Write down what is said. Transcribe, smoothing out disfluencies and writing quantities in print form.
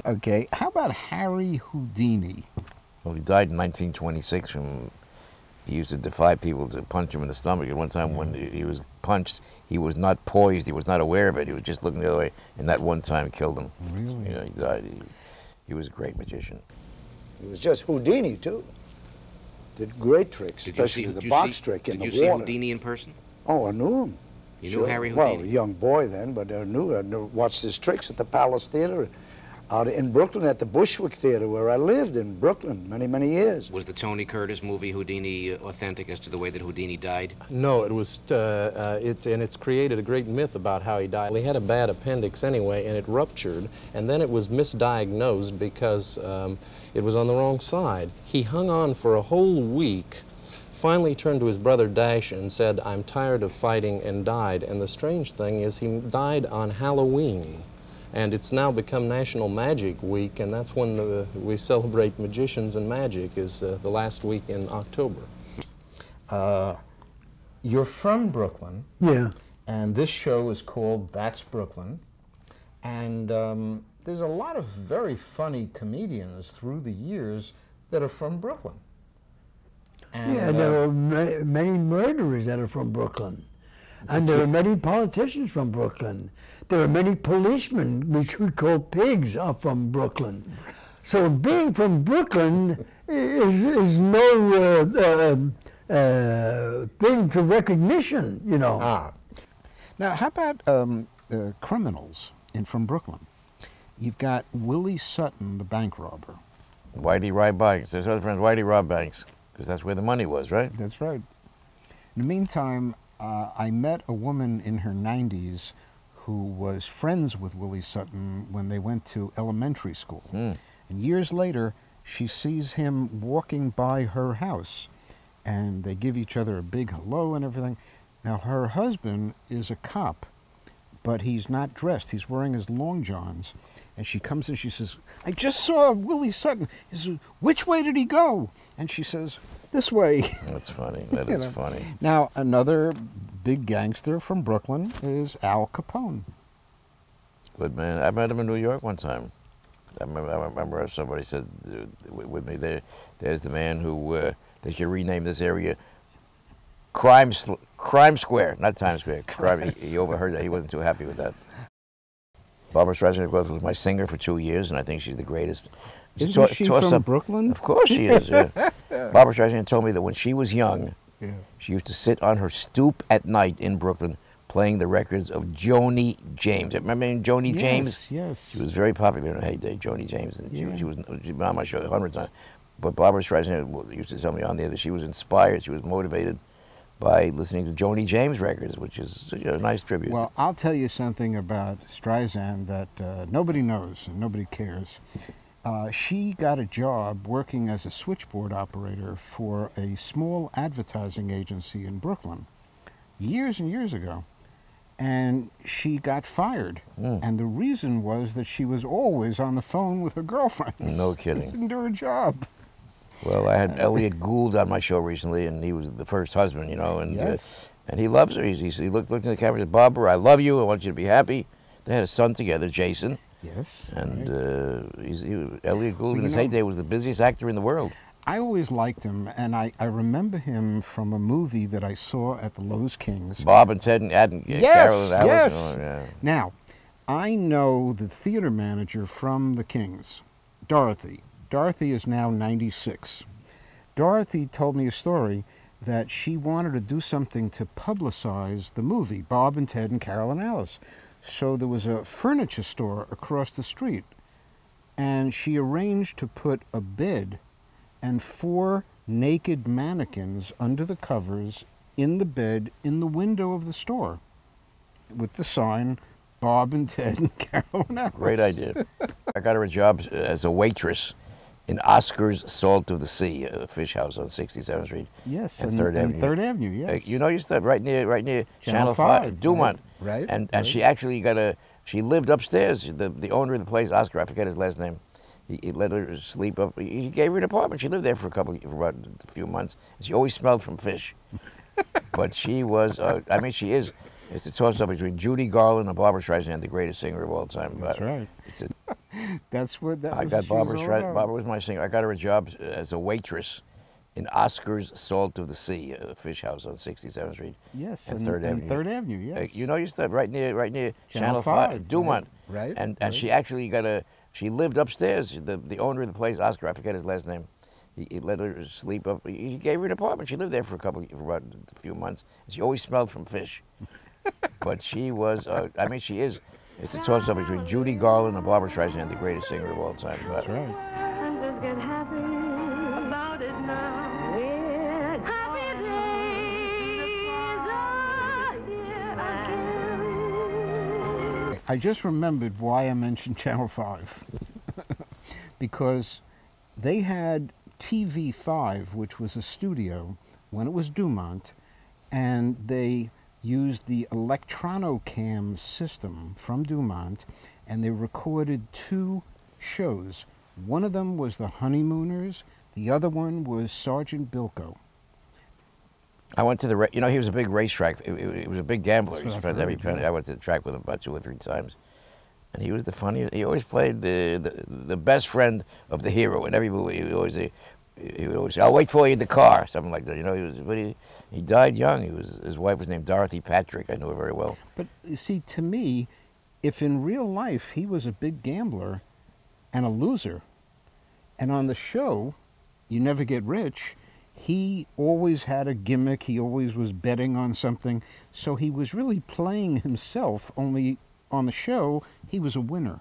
Okay, how about Harry Houdini? Well, he died in 1926 from, he used to defy people to punch him in the stomach. And one time when he was punched, he was not poised, he was not aware of it, he was just looking the other way, and that one time killed him. Really? You know, he died. He was a great magician. He was just Houdini, too. Did great tricks, especially the box trick in the water. Did you see Houdini in person? Oh, I knew him. You knew Harry Houdini? Well, a young boy then, but I watched his tricks at the Palace Theater out in Brooklyn at the Bushwick Theater, where I lived in Brooklyn many, many years. Was the Tony Curtis movie Houdini authentic as to the way that Houdini died? No, it was, and it's created a great myth about how he died. He had a bad appendix anyway, and it ruptured, and then it was misdiagnosed because it was on the wrong side. He hung on for a whole week, finally turned to his brother Dash and said, "I'm tired of fighting," and died. And the strange thing is he died on Halloween. And it's now become National Magic Week, and that's when we celebrate magicians and magic, is the last week in October. You're from Brooklyn. Yeah. And this show is called That's Brooklyn. And there's a lot of very funny comedians through the years that are from Brooklyn. And, yeah, there are many murderers that are from Brooklyn. And there are many politicians from Brooklyn. There are many policemen, which we call pigs, are from Brooklyn. So being from Brooklyn is no thing for recognition, you know. Ah. Now, how about criminals from Brooklyn? You've got Willie Sutton, the bank robber. Why'd he ride banks? There's other friends, why'd he rob banks? Because that's where the money was, right? That's right. In the meantime, I met a woman in her 90s who was friends with Willie Sutton when they went to elementary school. And years later, she sees him walking by her house, and they give each other a big hello and everything. Now, her husband is a cop, but he's not dressed. He's wearing his long johns. And she comes in, she says, "I just saw Willie Sutton." He says, "Which way did he go?" And she says, "This way." That's funny. That is funny. Now, another big gangster from Brooklyn is Al Capone. Good man. I met him in New York one time. I remember somebody said with me, there's the man who, they should rename this area Crime Square, not Times Square. He overheard that. He wasn't too happy with that. Barbra Streisand, of course, was my singer for 2 years, and I think she's the greatest. Isn't she from Brooklyn? Of course she is, yeah. Barbra Streisand told me that when she was young, she used to sit on her stoop at night in Brooklyn playing the records of Joni James. Remember Joni James? Yes. She was very popular in her heyday, Joni James. And she's been on my show 100 times. But Barbra Streisand used to tell me on there that she was inspired, she was motivated by listening to Joni James records, which is a nice tribute. Well, I'll tell you something about Streisand that nobody knows and nobody cares. She got a job working as a switchboard operator for a small advertising agency in Brooklyn years and years ago. And she got fired. And the reason was that she was always on the phone with her girlfriend. No kidding. She didn't do her job. Well, I had Elliot Gould on my show recently, and he was the first husband, you know, and and he loves her. He looked in the camera and said, "Barbara, I love you. I want you to be happy." They had a son together, Jason. Yes. And Elliot Gould in his heyday was the busiest actor in the world. I always liked him, and I remember him from a movie that I saw at the Lowe's Kings. Bob and Ted and Carol and Alice. Yes. Oh, yeah. Now, I know the theater manager from the Kings, Dorothy. Dorothy is now 96. Dorothy told me a story that she wanted to do something to publicize the movie, Bob and Ted and Carol and Alice. So there was a furniture store across the street, and she arranged to put a bed and 4 naked mannequins under the covers in the bed in the window of the store with the sign, Bob and Ted and Carol and Alice. Great idea. I got her a job as a waitress in Oscar's Salt of the Sea, a fish house on 67th Street. Yes, and 3rd Avenue. 3rd Avenue, yes. You know, you stood right near Channel 5, Dumont. Right. And she actually she lived upstairs. The owner of the place, Oscar, I forget his last name. He let her sleep up. He gave her an apartment. She lived there for about a few months. And she always smelled from fish. But she was, I mean, she is. It's a toss-up between Judy Garland and Barbra Streisand, the greatest singer of all time. That's right. That's what that I was. got she Barbra was all Streisand. about. Barbra was my singer. I got her a job as a waitress in Oscar's Salt of the Sea, a fish house on 67th Street. Yes, and and 3rd Avenue. 3rd Avenue, yes. You know, you stood right near Channel Channel 5, 5, Dumont. right, And right. she actually she lived upstairs. The owner of the place, Oscar, I forget his last name. He let her sleep up. He gave her an apartment. She lived there for about a few months. She always smelled from fish. But she was, I mean, she is. It's a toss-up between Judy Garland and Barbra Streisand, the greatest singer of all time. That's right. And just get happy about it now. With happy days are here again. I just remembered why I mentioned Channel 5. Because they had TV5, which was a studio when it was Dumont, and they used the electronocam system from Dumont, and they recorded 2 shows. One of them was The Honeymooners, the other one was Sgt Bilko. I went to he was a big racetrack. He was a big gambler. That's He what I've spent every heard, penny. yeah. I went to the track with him about 2 or 3 times. And he was the funniest. He always played the best friend of the hero in every movie. He would always say, "I'll wait for you in the car," something like that. You know, he died young. His wife was named Dorothy Patrick. I knew her very well. But you see, to me, if in real life he was a big gambler and a loser, and on the show, You Never Get Rich, he always had a gimmick. He always was betting on something. So he was really playing himself, only on the show, he was a winner.